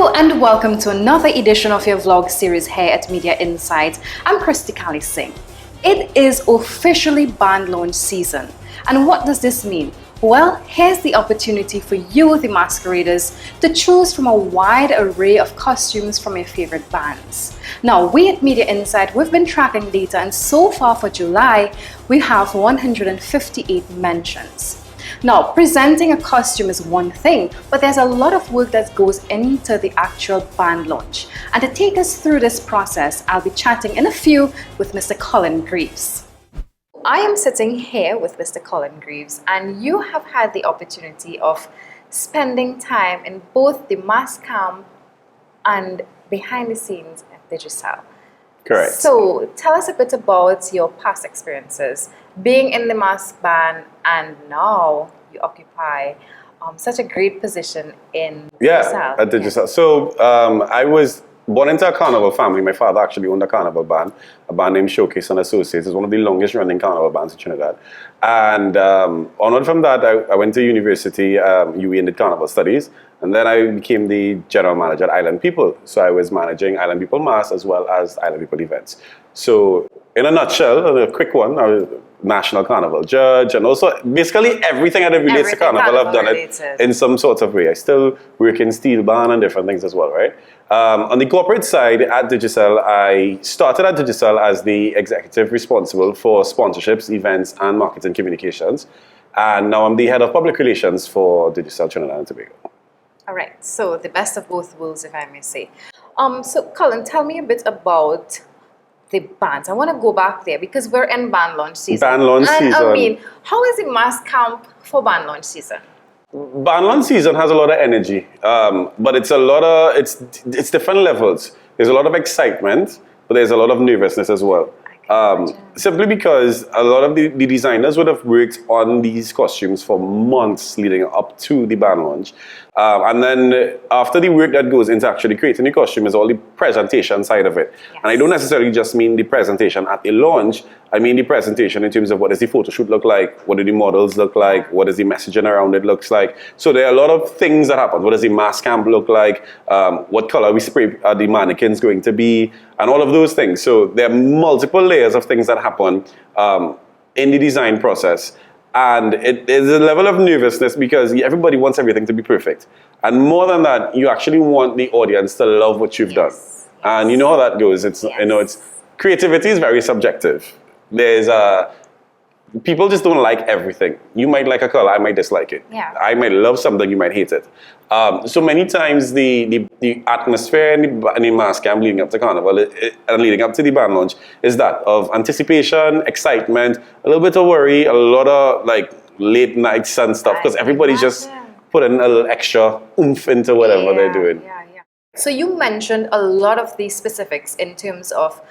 Hello and welcome to another edition of your vlog series here at Media Insight. I'm Christy Kali Singh. It is officially band launch season. And what does this mean? Well, here's the opportunity for you, the masqueraders, to choose from a wide array of costumes from your favorite bands. Now, we at Media Insight, we've been tracking data, and so far for July, we have 158 mentions. Now, presenting a costume is one thing, but there's a lot of work that goes into the actual band launch. And to take us through this process, I'll be chatting in a few with Mr. Colin Greaves. I am sitting here with Mr. Colin Greaves, and you have had the opportunity of spending time in both the mass camp and behind the scenes at Digicel. Correct. So tell us a bit about your past experiences being in the mass band, and now you occupy such a great position in Digicel. At Digicel. So I was born into a carnival family. My father actually owned a carnival band, a band named Showcase and Associates. It's one of the longest running carnival bands in Trinidad. And onward from that, I went to university, UWI, and did carnival studies. And then I became the general manager at Island People. So I was managing Island People Mass as well as Island People events. So in a nutshell, a quick one, I was national carnival judge, and also basically everything that relates to carnival, I've done it in some sort of way. I still work in steel band and different things as well, right? On the corporate side at Digicel, I started at Digicel as the executive responsible for sponsorships, events, and marketing communications. And now I'm the head of public relations for Digicel Trinidad and Tobago. All right, so the best of both worlds, if I may say. So Colin, tell me a bit about the bands. I want to go back there because we're in band launch season. Band launch season. I mean, how is the mass camp for band launch season? Band launch season has a lot of energy, but it's it's different levels. There's a lot of excitement, but there's a lot of nervousness as well. Simply because a lot of the designers would have worked on these costumes for months leading up to the band launch. And then after the work that goes into actually creating the costume is all the presentation side of it. Yes. And I don't necessarily just mean the presentation at the launch. I mean the presentation in terms of what does the photo shoot look like, what do the models look like, what does the messaging around it looks like. So there are a lot of things that happen. What does the mass camp look like? What color we spray are the mannequins going to be? And all of those things. So there are multiple layers of things that happen in the design process. And it is a level of nervousness because everybody wants everything to be perfect. And more than that, you actually want the audience to love what you've done. And you know how that goes. It's it's creativity is very subjective. There's people just don't like everything. You might like a color, I might dislike it. Yeah. I might love something, you might hate it. So many times the atmosphere in the mass camp leading up to Carnival and leading up to the band launch is that of anticipation, excitement, a little bit of worry, a lot of like late nights and stuff because everybody's just putting a little extra oomph into whatever they're doing. So you mentioned a lot of the specifics in terms of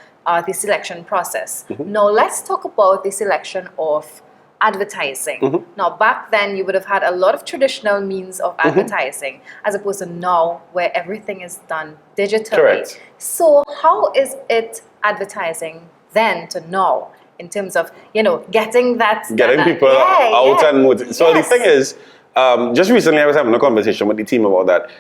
the selection process. Mm-hmm. Now let's talk about the selection of advertising. Mm-hmm. Now back then you would have had a lot of traditional means of advertising as opposed to now where everything is done digitally. Correct. So how is it advertising then to now in terms of, getting people out and motivated. So the thing is, just recently I was having a conversation with the team about that.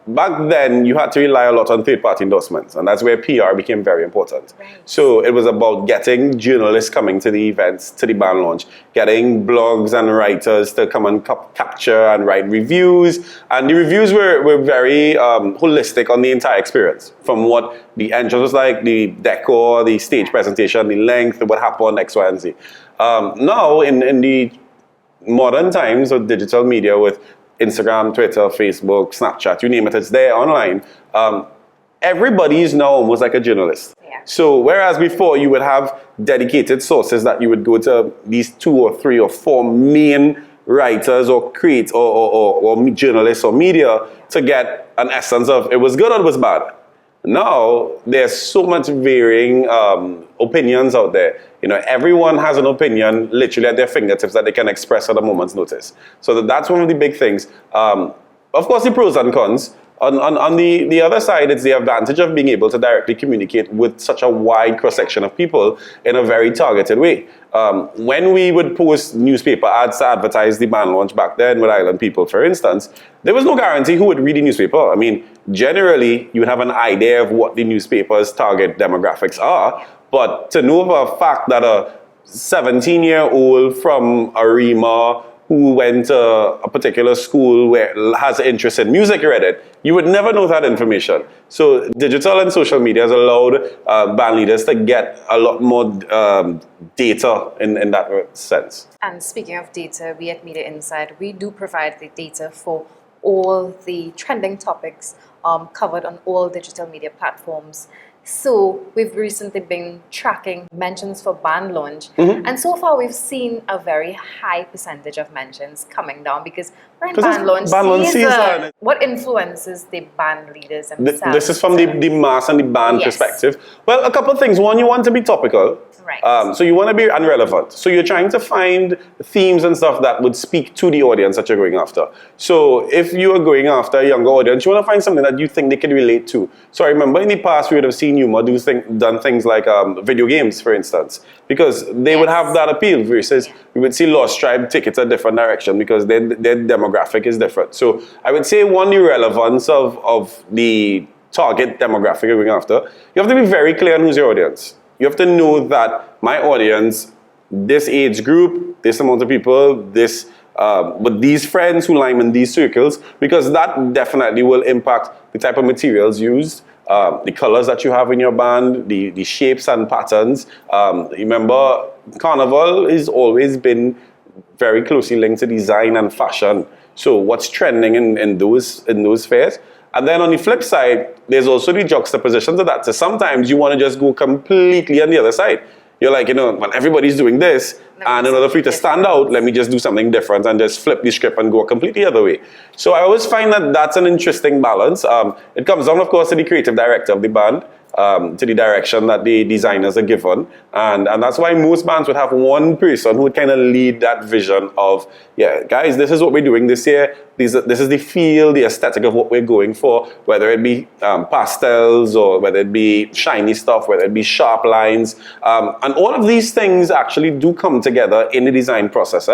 Back then you had to rely a lot on third-party endorsements, and that's where PR became very important. Right. So it was about getting journalists coming to the events, to the band launch, getting blogs and writers to come and capture and write reviews. And the reviews were very holistic on the entire experience, from what the entrance was like, the decor, the stage presentation, the length, what happened, X, Y, and Z. Now in the modern times of digital media with Instagram, Twitter, Facebook, Snapchat, you name it, it's there online. Everybody is now almost like a journalist. Yeah. So whereas before you would have dedicated sources that you would go to these 2 or 3 or 4 main writers or or journalists or media to get an essence of it was good or it was bad. Now there's so much varying opinions out there. Everyone has an opinion literally at their fingertips that they can express at a moment's notice. So that's one of the big things. Of course, the pros and cons. On the other side, it's the advantage of being able to directly communicate with such a wide cross-section of people in a very targeted way. When we would post newspaper ads to advertise the band launch back then with Island People, for instance, there was no guarantee who would read the newspaper. I mean, generally, you would have an idea of what the newspaper's target demographics are, but to know for a fact that a 17-year-old from Arima who went to a particular school where has an interest in music read it, you would never know that information. So digital and social media has allowed band leaders to get a lot more data in that sense. And speaking of data, we at Media Insight, we do provide the data for all the trending topics covered on all digital media platforms. So we've recently been tracking mentions for band launch, and so far we've seen a very high percentage of mentions coming down because we're in band launch season. What influences the band leaders themselves? This is from the mass and the band perspective. Well, a couple of things. One, you want to be topical. Right. So you want to be irrelevant. So you're trying to find themes and stuff that would speak to the audience that you're going after. So if you are going after a younger audience, you want to find something that you think they can relate to. So I remember in the past we would have seen Yuma done things like video games, for instance, because they would have that appeal versus we would see Lost Tribe take it a different direction because their demographic is different. So I would say one, the relevance of the target demographic you're going after, you have to be very clear on who's your audience. You have to know that my audience, this age group, this amount of people, with these friends who lie in these circles, because that definitely will impact the type of materials used, the colors that you have in your band, the shapes and patterns. Remember, Carnival has always been very closely linked to design and fashion. So what's trending in those fairs? And then on the flip side, there's also the juxtaposition to that. So sometimes you want to just go completely on the other side. You're like, when everybody's doing this, and in order for you to stand out, let me just do something different and just flip the script and go completely the other way. So I always find that that's an interesting balance. It comes down, of course, to the creative director of the band, to the direction that the designers are given. And that's why most bands would have one person who would kind of lead that vision of, yeah, guys, this is what we're doing this year. This is the feel, the aesthetic of what we're going for, whether it be pastels or whether it be shiny stuff, whether it be sharp lines. And all of these things actually do come together in the design process.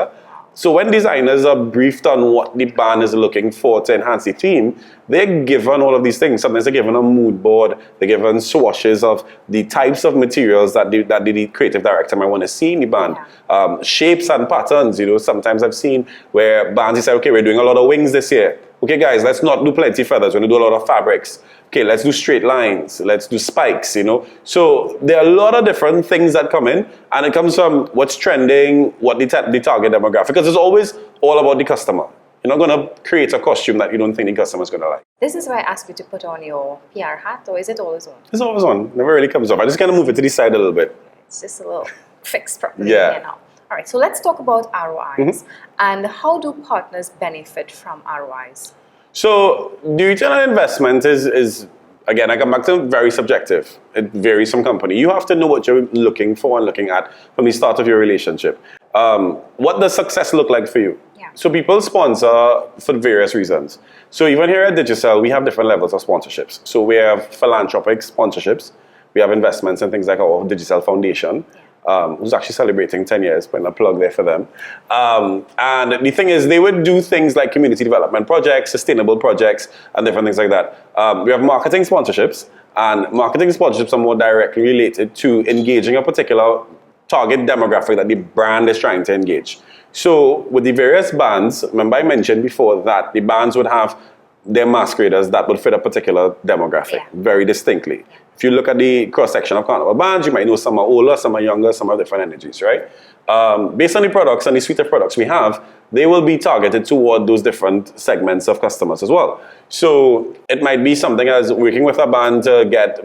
So when designers are briefed on what the band is looking for to enhance the theme, they're given all of these things. Sometimes they're given a mood board, they're given swatches of the types of materials that the creative director might want to see in the band. Shapes and patterns, sometimes I've seen where bands say, okay, we're doing a lot of wings this year. Okay, guys, let's not do plenty feathers, we're going to do a lot of fabrics. Okay, let's do straight lines, let's do spikes, So there are a lot of different things that come in, and it comes from what's trending, what the target demographic, because it's always all about the customer. You're not going to create a costume that you don't think the customer's going to like. This is why I ask you to put on your PR hat, or is it always on? It's always on, never really comes off. I just kind of move it to the side a little bit. It's just a little fixed properly here now. All right, so let's talk about ROIs, and how do partners benefit from ROIs? So the return on investment is again, I come back to very subjective. It varies from company. You have to know what you're looking for and looking at from the start of your relationship. What does success look like for you? Yeah. So people sponsor for various reasons. So even here at Digicel, we have different levels of sponsorships. So we have philanthropic sponsorships. We have investments in things like our Digicel Foundation. Who's actually celebrating 10 years, putting a plug there for them. And the thing is, they would do things like community development projects, sustainable projects, and different things like that. We have marketing sponsorships, and marketing sponsorships are more directly related to engaging a particular target demographic that the brand is trying to engage. So with the various bands, remember I mentioned before that the bands would have their masqueraders that would fit a particular demographic very distinctly. If you look at the cross-section of Carnival bands, you might know some are older, some are younger, some have different energies, right? Based on the products and the suite of products we have, they will be targeted toward those different segments of customers as well. So it might be something as working with a band to get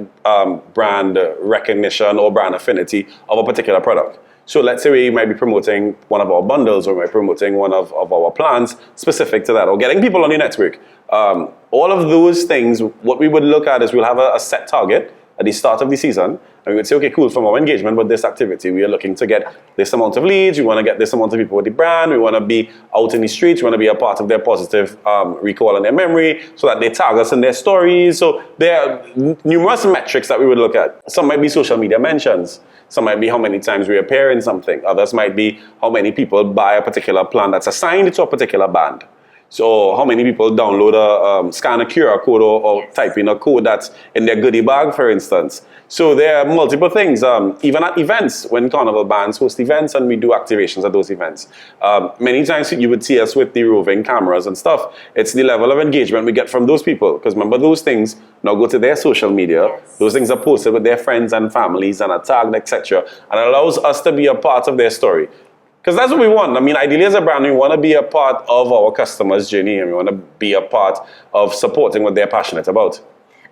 brand recognition or brand affinity of a particular product. So let's say we might be promoting one of our bundles or we might be promoting one of our plans specific to that, or getting people on the network. All of those things, what we would look at is we'll have a set target at the start of the season, and we would say, okay, cool, from our engagement with this activity, we are looking to get this amount of leads, we want to get this amount of people with the brand, we want to be out in the streets, we want to be a part of their positive recall and their memory, so that they tag us in their stories. So there are numerous metrics that we would look at. Some might be social media mentions. Some might be how many times we appear in something. Others might be how many people buy a particular plan that's assigned to a particular band. So how many people download scan a QR code or type in a code that's in their goodie bag, for instance. So there are multiple things. Even at events, when carnival bands host events and we do activations at those events, many times you would see us with the roving cameras and stuff. It's the level of engagement we get from those people. Because remember, those things now go to their social media. Yes. Those things are posted with their friends and families and are tagged, etc. And allows us to be a part of their story. Because that's what we want. I mean, ideally as a brand, we want to be a part of our customers' journey, and we want to be a part of supporting what they're passionate about.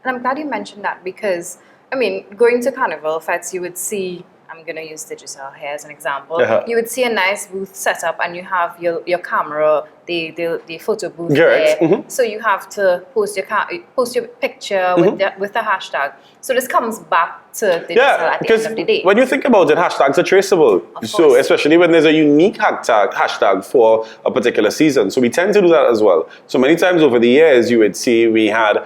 And I'm glad you mentioned that because, I mean, going to carnival fets, you would see, I'm going to use Digicel here as an example. You would see a nice booth set up and you have your camera, the photo booth there. So you have to post your picture with the hashtag. So this comes back to Digicel at the end of the day. When you think about it, hashtags are traceable. So especially when there's a unique hashtag for a particular season. So we tend to do that as well. So many times over the years, you would see we had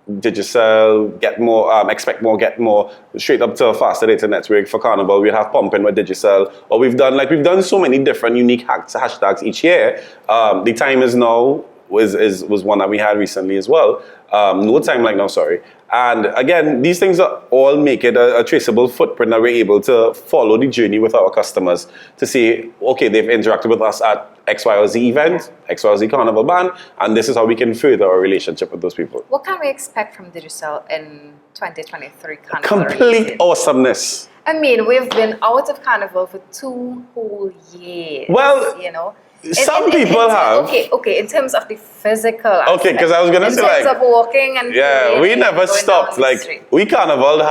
Digicel, get more, expect more, get more, straight up to a faster data network for Carnival. We'll have pumping with Digicel, or we've done so many different unique hashtags each year. The time is now was one that we had recently as well. No time like now, sorry. And again, these things are all make it a traceable footprint that we're able to follow the journey with our customers to see, okay, they've interacted with us at X, Y, or Z event, X, Y, or Z carnival band, and this is how we can further our relationship with those people. What can we expect from Digicel in 2023 Carnival? Complete awesomeness. I mean, we've been out of Carnival for 2 whole years. Well, you know. Some people have. Okay, in terms of the physical aspect. Okay, because I was going to say, like, in terms of walking and we never stopped. Like, we carnivaled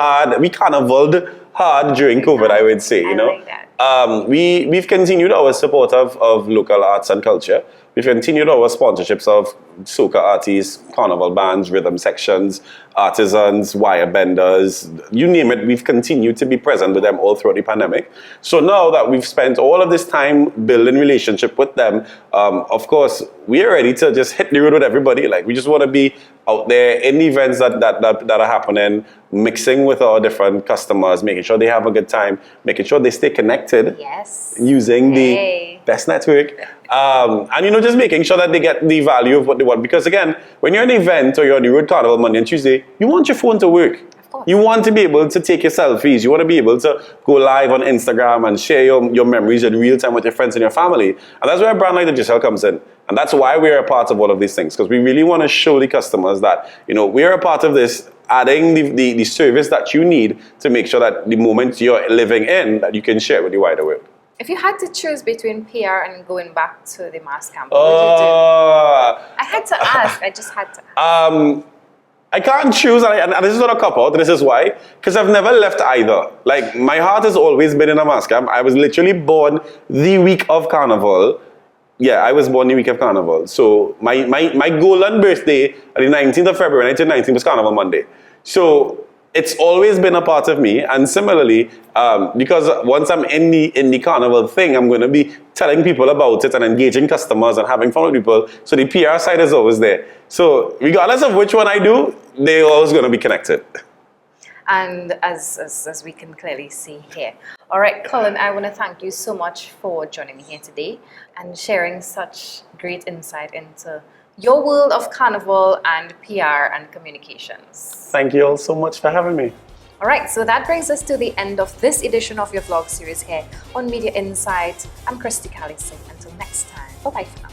hard during COVID, I would say, you know. Like that. We've continued our support of local arts and culture. We've continued our sponsorships of soca artists, carnival bands, rhythm sections, artisans, wire benders, you name it. We've continued to be present with them all throughout the pandemic. So now that we've spent all of this time building relationship with them, of course, we're ready to just hit the road with everybody. Like, we just want to be out there in the events that are happening, mixing with our different customers, making sure they have a good time, making sure they stay connected, using the best network, and you know, just making sure that they get the value of what they want. Because again, when you're at an event or you're on the road carnival Monday and Tuesday, you want your phone to work. You want to be able to take your selfies. You want to be able to go live on Instagram and share your memories in real time with your friends and your family. And that's where a brand like Digicel comes in. And that's why we're a part of all of these things. Because we really want to show the customers that, you know, we're a part of this, adding the service that you need to make sure that the moment you're living in, that you can share with the wider world. If you had to choose between PR and going back to the mass camp, what would you do? I had to ask. I just had to ask. I can't choose, and this is not a cop-out, this is why. Because I've never left either. Like, my heart has always been in a mass camp. I was literally born the week of Carnival. Yeah, I was born the week of Carnival. So my golden birthday, on the 19th of February 1919, was Carnival Monday. So it's always been a part of me. And similarly, because once I'm in the Carnival thing, I'm going to be telling people about it and engaging customers and having fun with people. So the PR side is always there. So regardless of which one I do, they're always going to be connected. And as we can clearly see here. All right, Colin, I want to thank you so much for joining me here today and sharing such great insight into your world of Carnival and PR and communications. Thank you all so much for having me. All right, so that brings us to the end of this edition of your vlog series here on Media Insight. I'm Christy Callie. Until next time, bye-bye for now.